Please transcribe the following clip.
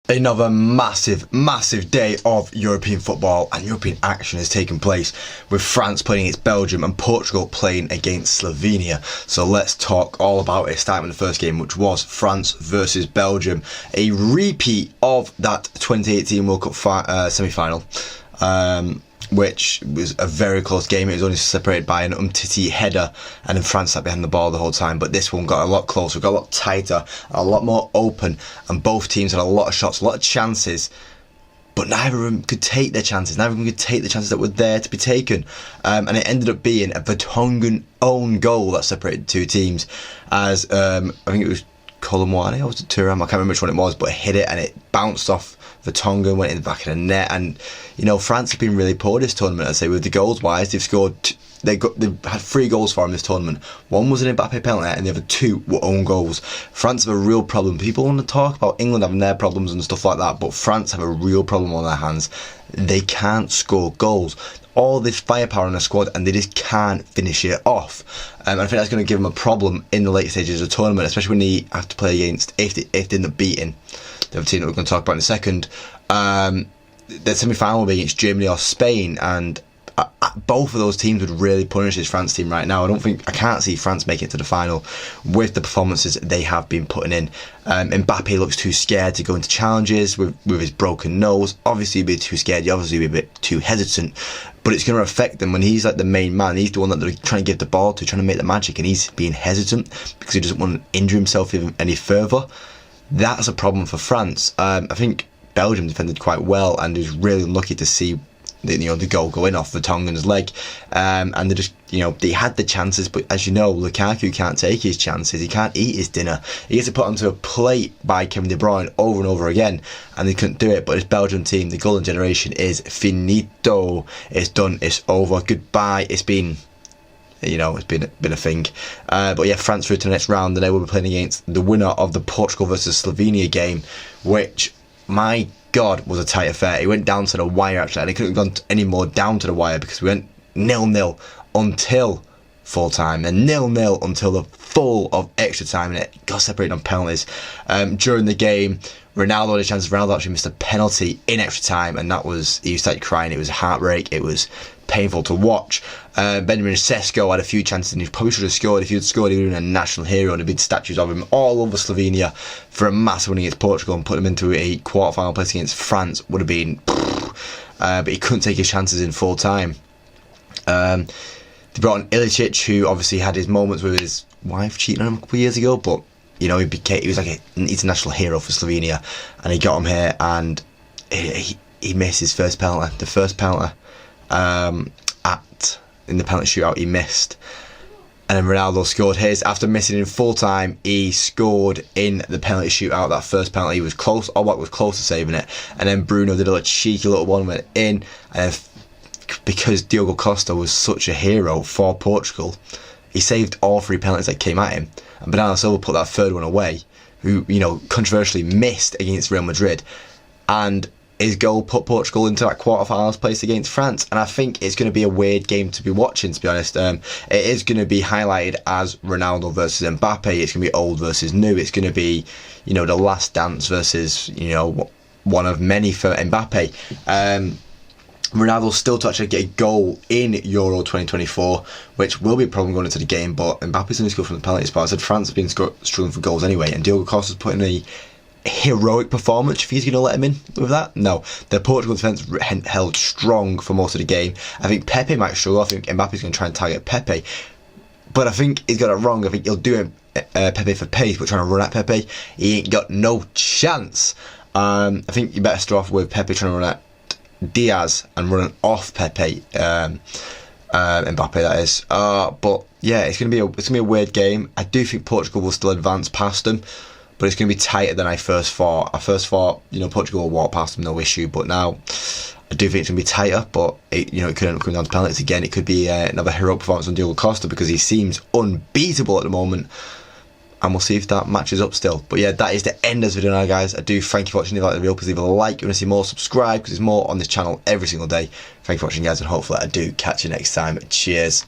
Another massive day of European football and European action has taken place, with France playing against Belgium and Portugal playing against Slovenia. So let's talk all about it, starting with the first game, which was France versus Belgium, a repeat of that 2018 World Cup semi-final, which was a very close game. It was only separated by an Umtiti header, and then France sat behind the ball the whole time. But this one got a lot closer, got a lot tighter, a lot more open, and both teams had a lot of shots, a lot of chances, but neither of them could take their chances. Neither of them could take the chances that were there to be taken. And it ended up being a Vertonghen own goal that separated the two teams, as I think it was Colomwani, or was it Thuram? I can't remember which one it was, but it hit it and it bounced off Vertonghen, went in the back of the net. And you know, France have been really poor this tournament. I'd say with the goals wise, they've had 3 goals for them this tournament. One was an Mbappe penalty, and the other 2 were own goals. France have a real problem. People want to talk about England having their problems and stuff like that, but France have a real problem on their hands. They can't score goals. All this firepower in the squad, and they just can't finish it off. I think that's going to give them a problem in the late stages of the tournament, especially when they have to play against, if they end up beating the other team that we're going to talk about in a second. The semi-final will be against Germany or Spain, and both of those teams would really punish this France team right now. I can't see France making it to the final with the performances they have been putting in. Mbappe looks too scared to go into challenges with his broken nose. Obviously he'd be too scared, he'd obviously be a bit too hesitant, but it's going to affect them when he's like the main man. He's the one that they're trying to give the ball to, trying to make the magic, and he's being hesitant because he doesn't want to injure himself even any further. That's a problem for France. I think Belgium defended quite well, and was really unlucky to see the goal going off Vertonghen's leg, and they just, they had the chances, but as you know, Lukaku can't take his chances. He can't eat his dinner. He gets to put onto a plate by Kevin De Bruyne over and over again, and they couldn't do it. But this Belgian team, the golden generation, is finito. It's done. It's over. Goodbye. It's been, it's been a thing. But yeah, France through to the next round, and they will be playing against the winner of the Portugal versus Slovenia game, which, my God, was a tight affair. It went down to the wire, actually, and it couldn't have gone any more down to the wire, because we went 0-0 until full time, and 0-0 until the full of extra time, and it got separated on penalties. During the game, Ronaldo had a chance. Ronaldo actually missed a penalty in extra time, and he started crying. It was heartbreak. It was painful to watch. Benjamin Sesko had a few chances, and he probably should have scored. If he had scored, he would have been a national hero, and there'd been statues of him all over Slovenia for a massive win against Portugal, and put him into a quarter-final place against France would have been, but he couldn't take his chances in full time. They brought in Ilicic, who obviously had his moments with his wife cheating on him a couple of years ago, but he was like an international hero for Slovenia, and he got him here, and he missed his first penalty. The first penalty in the penalty shootout he missed, and then Ronaldo scored his. After missing in full time, he scored in the penalty shootout. That first penalty, he was close. Oblak was close to saving it, and then Bruno did a cheeky little one, went in, and then because Diogo Costa was such a hero for Portugal, he saved all 3 penalties that came at him, and Bernardo Silva put that third one away, who controversially missed against Real Madrid, and his goal put Portugal into that quarterfinals place against France. And I think it's going to be a weird game to be watching, to be honest. It is going to be highlighted as Ronaldo versus Mbappe. It's going to be old versus new. It's going to be, the last dance versus, one of many for Mbappe. Ronaldo's still to actually get a goal in Euro 2024, which will be a problem going into the game, but Mbappe's going to score from the penalty spot. I said France have been struggling for goals anyway, and Diogo Costa's putting a heroic performance. If he's going to let him in with that, no. The Portugal defence held strong for most of the game. I think Pepe might struggle. I think Mbappe's going to try and target Pepe, but I think he's got it wrong. I think he'll do Pepe for pace, but trying to run at Pepe, he ain't got no chance. I think you better start off with Pepe trying to run at Diaz and running off Pepe, Mbappe that is. But yeah, it's gonna be a weird game. I do think Portugal will still advance past them, but it's going to be tighter than I first thought. I first thought, Portugal will walk past them, no issue. But now, I do think it's going to be tighter. But it could end up coming down to penalties again. It could be another heroic performance on Diogo Costa, because he seems unbeatable at the moment. And we'll see if that matches up still. But yeah, that is the end of this video now, guys. I do thank you for watching. If you like the video, please leave a like. If you want to see more, subscribe, because there's more on this channel every single day. Thank you for watching, guys, and hopefully I do catch you next time. Cheers.